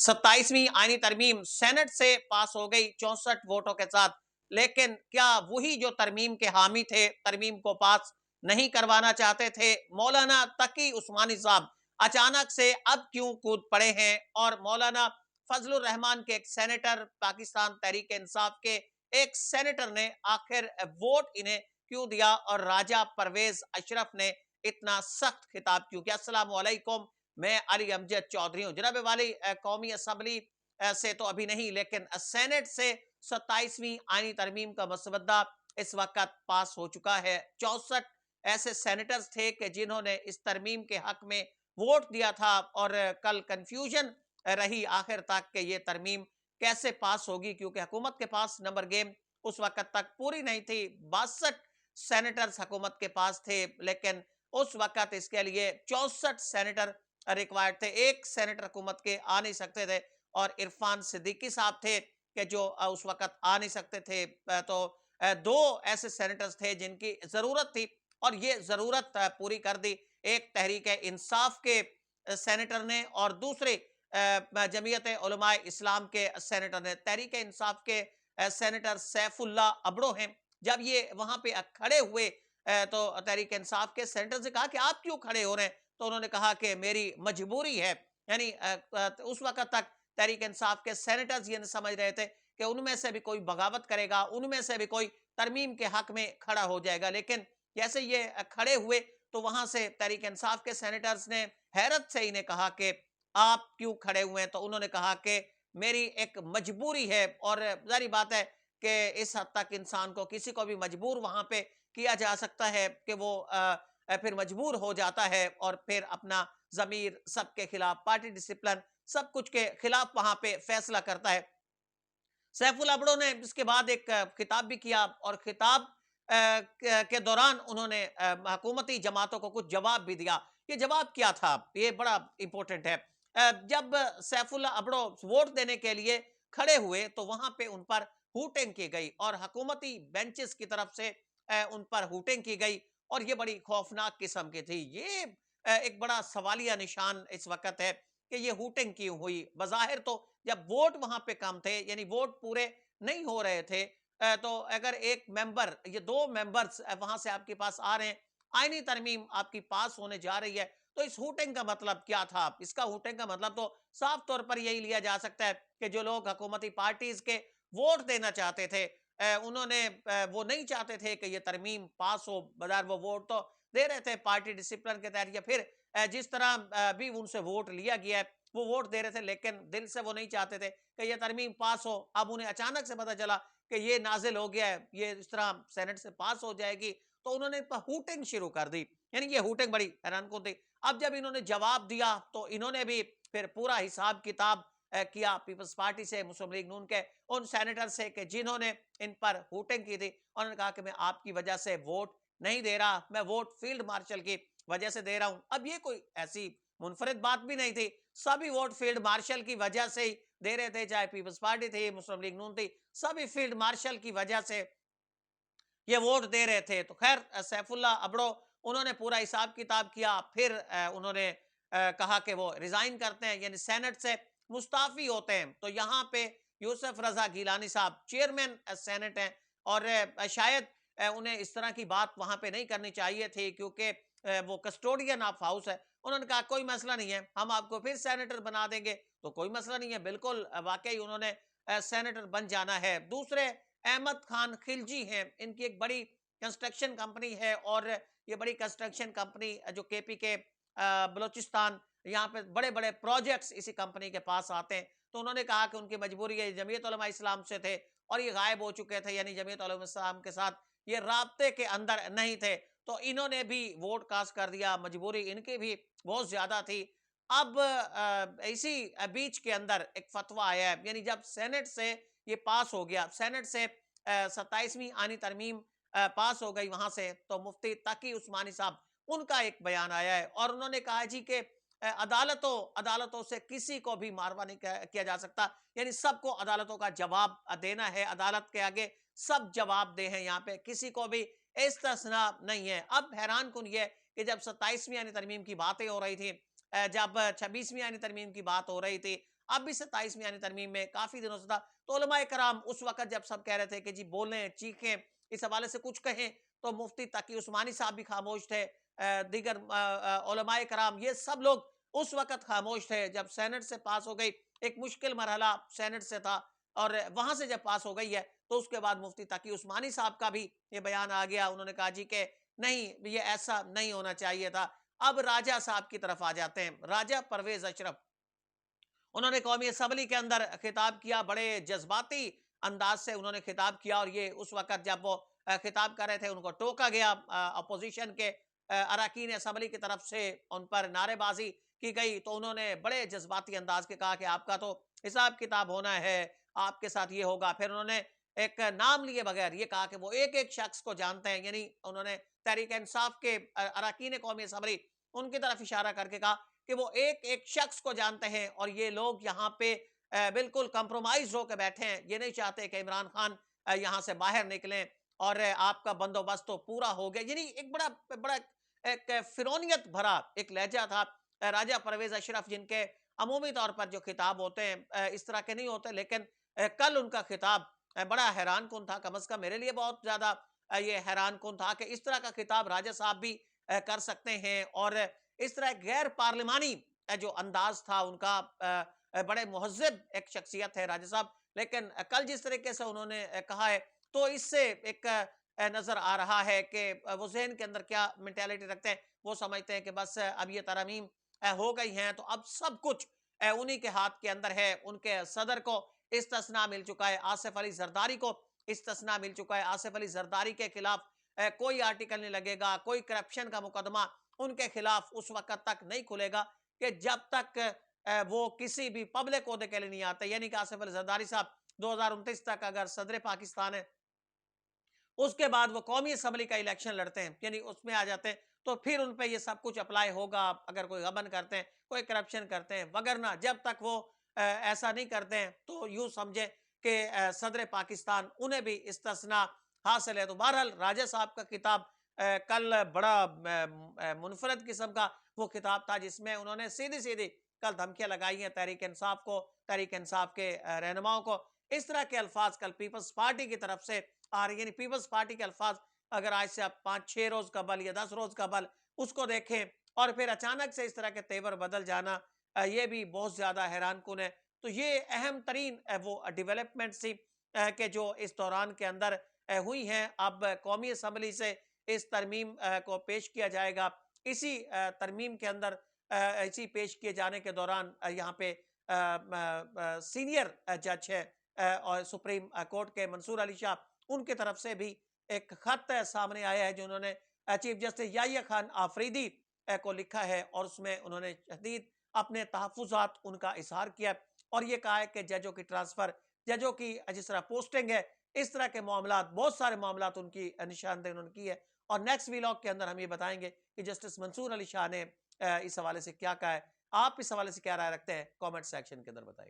27वीं आईनी तरमीम सेनेट से पास हो गई 64 वोटों के साथ। लेकिन क्या वही जो तरमीम के हामी थे, तरमीम को पास नहीं करवाना चाहते थे, मौलाना तकी उस्मानी साहब अचानक से अब क्यों कूद पड़े हैं? और मौलाना फजलुर रहमान के एक सेनेटर, पाकिस्तान तहरीक इंसाफ के एक सेनेटर ने आखिर वोट इन्हें क्यों दिया? और राजा परवेज अशरफ ने इतना सख्त खिताब क्यों किया? अस्सलाम वालेकुम, मैं अली अमजद चौधरी हूँ। जनाब वाली कौमी असम्बली से तो अभी नहीं, लेकिन सेनेट से 27वीं आईनी तरमीम का मसवदा इस वक्त पास हो चुका है। 64 ऐसे सेनेटर्स थे कि जिन्होंने इस तरमीम के हक में वोट दिया था, और कल कंफ्यूजन रही आखिर तक कि ये तरमीम कैसे पास होगी, क्योंकि हुकूमत के पास नंबर गेम उस वक्त तक पूरी नहीं थी। 62 सेनेटर्स हुकूमत के पास थे, लेकिन उस वक्त इसके लिए 64 सेनेटर रिक्वायर्ड थे। एक सेनेटर हुकूमत के आ नहीं सकते थे, और इरफान सिद्दीकी साहब थे कि जो उस वक्त आ नहीं सकते थे। तो दो ऐसे सेनेटर्स थे जिनकी जरूरत थी, और ये जरूरत पूरी कर दी। एक तहरीक इंसाफ के सेनेटर ने, और दूसरे जमीयत उलमा इस्लाम के सेनेटर ने। तहरीक इंसाफ के सेनेटर सैफुल्ला अबड़ो हैं। जब ये वहां पे खड़े हुए तो तहरीक इंसाफ के सेनेटर से कहा कि आप क्यों खड़े हो रहे हैं? तो उन्होंने कहा कि मेरी मजबूरी है। यानी उस वक्त तक तहरीक इंसाफ के सेनेटर्स ये नहीं समझ रहे थे कि उनमें से भी कोई बगावत करेगा, उनमें से भी कोई तरमीम के हक में खड़ा हो जाएगा। लेकिन जैसे ये खड़े हुए, तो वहां से तहरीक इंसाफ के सेनेटर्स ने हैरत से इन्हें कहा कि आप क्यों खड़े हुए हैं? तो उन्होंने कहा कि मेरी एक मजबूरी है। और जारी बात है कि इस हद तक इंसान को, किसी को भी मजबूर वहां पे किया जा सकता है कि वो फिर मजबूर हो जाता है, और फिर अपना जमीर सबके खिलाफ, पार्टी डिसिप्लिन सब कुछ के खिलाफ वहां पे फैसला करता है। सैफुल अबड़ो ने इसके बाद एक खिताब भी किया, और खिताब के दौरान उन्होंने हुकूमती जमातों को कुछ जवाब भी दिया। ये जवाब क्या था, ये बड़ा इंपॉर्टेंट है। जब सैफुल्ला अबड़ो वोट देने के लिए खड़े हुए, तो वहां पे उन पर हूटिंग की गई, और हुकूमती बेंचेस की तरफ से उन पर हूटिंग की गई, और ये बड़ी खौफनाक किस्म की थी। ये एक बड़ा सवालिया निशान इस वक्त है कि ये हूटिंग क्यों हुई। बज़ाहिर तो जब वोट वहां पे कम थे, यानी वोट पूरे नहीं हो रहे थे, तो अगर एक मेंबर, ये दो मेंबर्स वहां से आपके पास आ रहे हैं, आईनी तरमीम आपकी पास होने जा रही है, तो इस हूटिंग का मतलब क्या था? इसका हूटिंग का मतलब तो साफ तौर पर यही लिया जा सकता है कि जो लोग हुकूमती पार्टीज के वोट देना चाहते थे, उन्होंने वो नहीं चाहते थे कि ये तरमीम पास हो। बजाय वो वोट तो दे रहे थे पार्टी डिसिप्लिन के तहत, या फिर जिस तरह भी उनसे वोट लिया गया है वो वोट दे रहे थे, लेकिन दिल से वो नहीं चाहते थे कि ये तरमीम पास हो। अब उन्हें अचानक से पता चला कि ये नाजिल हो गया है, ये इस तरह सेनेट से पास हो जाएगी, तो उन्होंने हूटिंग शुरू कर दी। यानी ये हूटिंग बड़ी हैरान कौन थी। अब जब इन्होंने जवाब दिया, तो इन्होंने भी फिर पूरा हिसाब किताब किया पीपल्स पार्टी से, मुस्लिम लीग नून के उन सेनेटर से कि जिन्होंने इन पर हूटिंग की थी। उन्होंने कहा कि मैं आपकी वजह से वोट नहीं दे रहा, मैं वोट फील्ड मार्शल की वजह से दे रहा हूं। अब ये कोई ऐसी मुनफरिद बात भी नहीं थी, सभी वोट फील्ड मार्शल की वजह से ही दे रहे थे, चाहे पीपल्स पार्टी थी, मुस्लिम लीग नून थी, सभी फील्ड मार्शल की वजह से ये वोट दे रहे थे। तो खैर सैफुल्ला अबड़ो उन्होंने पूरा हिसाब किताब किया, फिर उन्होंने कहा कि वो रिजाइन करते हैं, यानी सेनेट से मुस्ताफी होते हैं। तो यहाँ पे यूसुफ रजा गीलानी साहब चेयरमैन सेनेट हैं, और शायद उन्हें इस तरह की बात वहां पे नहीं करनी चाहिए थी, क्योंकि वो कस्टोडियन ऑफ हाउस है। उन्होंने कहा कोई मसला नहीं है, हम आपको फिर सेनेटर बना देंगे, तो कोई मसला नहीं है। बिल्कुल वाकई उन्होंने सेनेटर बन जाना है। दूसरे अहमद खान खिलजी हैं, इनकी एक बड़ी कंस्ट्रक्शन कंपनी है, और ये बड़ी कंस्ट्रक्शन कंपनी जो केपी के बलूचिस्तान, यहाँ पे बड़े बड़े प्रोजेक्ट्स इसी कंपनी के पास आते हैं। तो उन्होंने कहा कि उनकी मजबूरी है, जमीयत उलमा इस्लाम से थे और ये गायब हो चुके थे, यानी जमीयत उलमा इस्लाम के साथ ये राब्ते के अंदर नहीं थे, तो इन्होंने भी वोट कास्ट कर दिया। मजबूरी इनकी भी बहुत ज्यादा थी। अब इसी बीच के अंदर एक फतवा आया है, यानी जब सेनेट से ये पास हो गया, सेनेट से 27वीं आनी तरमीम पास हो गई वहां से, तो मुफ्ती तकी उस्मानी साहब उनका एक बयान आया है, और उन्होंने कहा जी कि अदालतों अदालतों से किसी को भी मारवा नहीं किया जा सकता, यानी सबको अदालतों का जवाब देना है, अदालत के आगे सब जवाब दे हैं, यहाँ पे किसी को भी इस्तिस्ना नहीं है। अब हैरान कुन ये कि जब 27वीं यानी तरमीम की बातें हो रही थी, जब 26वीं यानी तरमीम की बात हो रही थी, اب بھی 27ویں یعنی ترمیم میں کافی دنوں سے تھا. تو علماء کرام اس وقت جب سب کہہ رہے تھے کہ جی بولیں چیخیں اس حوالے سے کچھ کہیں, تو مفتی تقی عثمانی صاحب بھی خاموش تھے, دیگر علماء کرام یہ سب لوگ اس وقت خاموش تھے جب سینٹ سے پاس ہو گئی. ایک مشکل مرحلہ سینٹ سے تھا اور وہاں سے جب پاس ہو گئی ہے تو اس کے بعد مفتی تقی عثمانی صاحب کا بھی یہ بیان آ گیا. انہوں نے کہا جی کہ نہیں یہ ایسا نہیں ہونا چاہیے تھا. اب راجہ صاحب کی طرف آ جاتے ہیں. راجہ پرویز اشرف, انہوں نے قومی اسمبلی کے اندر خطاب کیا, بڑے جذباتی انداز سے انہوں نے خطاب کیا, اور یہ اس وقت جب وہ خطاب کر رہے تھے ان کو ٹوکا گیا اپوزیشن کے اراکین اسمبلی کی طرف سے, ان پر نعرے بازی کی گئی. تو انہوں نے بڑے جذباتی انداز کے کہا کہ آپ کا تو حساب کتاب ہونا ہے, آپ کے ساتھ یہ ہوگا. پھر انہوں نے ایک نام لیے بغیر یہ کہا کہ وہ ایک ایک شخص کو جانتے ہیں, یعنی انہوں نے تحریک انصاف کے اراکین قومی اسمبلی ان کی طرف اشارہ کر کے کہا کہ وہ ایک ایک شخص کو جانتے ہیں, اور یہ لوگ یہاں پہ بالکل کمپرومائز ہو کے بیٹھے ہیں. یہ نہیں چاہتے کہ عمران خان یہاں سے باہر نکلیں اور آپ کا بندوبست تو پورا ہو گیا. یعنی ایک بڑا ایک فرونیت بھرا ایک لہجہ تھا راجہ پرویز اشرف, جن کے عمومی طور پر جو خطاب ہوتے ہیں اس طرح کے نہیں ہوتے, لیکن کل ان کا خطاب بڑا حیران کن تھا. کم از کم میرے لیے بہت زیادہ یہ حیران کن تھا کہ اس طرح کا خطاب راجہ صاحب بھی کر سکتے ہیں, اور اس طرح غیر پارلیمانی جو انداز تھا ان کا. بڑے مہذب ایک شخصیت ہے راجہ صاحب, لیکن کل جس طریقے سے انہوں نے کہا ہے تو اس سے ایک نظر آ رہا ہے کہ وہ ذہن کے اندر کیا مینٹیلٹی رکھتے ہیں. وہ سمجھتے ہیں کہ بس اب یہ ترامیم ہو گئی ہیں تو اب سب کچھ انہی کے ہاتھ کے اندر ہے. ان کے صدر کو استثناء مل چکا ہے, آصف علی زرداری کو استثناء مل چکا ہے. آصف علی زرداری کے خلاف کوئی آرٹیکل نہیں لگے گا, کوئی کرپشن کا مقدمہ ان کے خلاف اس وقت تک نہیں کھلے گا کہ جب تک وہ کسی بھی پبلک عہدے کے لیے نہیں آتے. یعنی کہ آصف علی زرداری صاحب 2029 تک اگر صدر پاکستان ہے, اس کے بعد وہ قومی اسمبلی کا الیکشن لڑتے ہیں, یعنی اس میں آ جاتے ہیں, تو پھر ان پہ یہ سب کچھ اپلائی ہوگا اگر کوئی غبن کرتے ہیں, کوئی کرپشن کرتے ہیں. وگرنہ جب تک وہ ایسا نہیں کرتے ہیں تو یوں سمجھے کہ صدر پاکستان انہیں بھی استثناء حاصل ہے. تو بہرحال راجہ صاحب کا خطاب کل بڑا منفرد قسم کا وہ خطاب تھا, جس میں انہوں نے سیدھی کل دھمکیاں لگائی ہیں تحریک انصاف کو, تحریک انصاف کے رہنماؤں کو. اس طرح کے الفاظ کل پیپلز پارٹی کی طرف سے آ رہی ہیں. یعنی پیپلز پارٹی کے الفاظ اگر آج سے آپ 5-6 روز قبل یا 10 روز قبل اس کو دیکھیں اور پھر اچانک سے اس طرح کے تیور بدل جانا, یہ بھی بہت زیادہ حیران کن ہے. تو یہ اہم ترین وہ ڈیولپمنٹ سی کہ جو اس دوران کے اندر ہوئی ہیں. اب قومی اسمبلی سے اس ترمیم کو پیش کیا جائے گا. اسی ترمیم کے اندر اسی پیش کیے جانے کے دوران یہاں پہ سینئر جج ہے اور سپریم کورٹ کے منصور علی شاہ, ان کی طرف سے بھی ایک خط سامنے آیا ہے جو انہوں نے چیف جسٹس یحییٰ خان آفریدی کو لکھا ہے, اور اس میں انہوں نے شدید اپنے تحفظات ان کا اظہار کیا, اور یہ کہا ہے کہ ججوں کی ٹرانسفر, ججوں کی جس طرح پوسٹنگ ہے, اس طرح کے معاملات, بہت سارے معاملات ان کی نشاندہی انہوں نے کی ہے. اور نیکسٹ ویلاگ کے اندر ہم یہ بتائیں گے کہ جسٹس منصور علی شاہ نے اس حوالے سے کیا کہا ہے. آپ اس حوالے سے کیا رائے رکھتے ہیں؟ کامنٹ سیکشن کے اندر بتائیے.